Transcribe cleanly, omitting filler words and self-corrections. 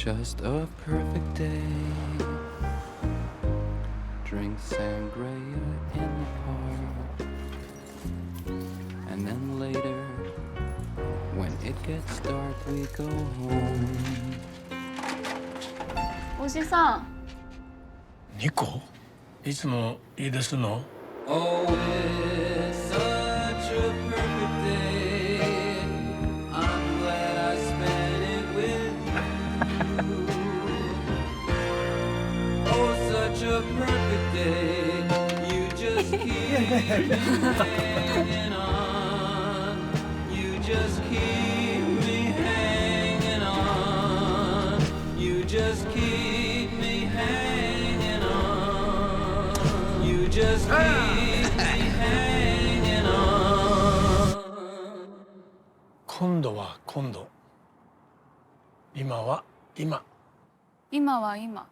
just a perfect day. Drink sangria in the park. And then later, when it gets dark, we go home. おじさん。ニコ、いつも家出すの？ Oh, it's such a perfect day. I'm glad I spent it with you. Oh, such a perfect day. You just keep me hanging on. You just keep me hanging on. You just keep me hanging on. You just keep me hanging on. 今度は今度。今は今。今は今。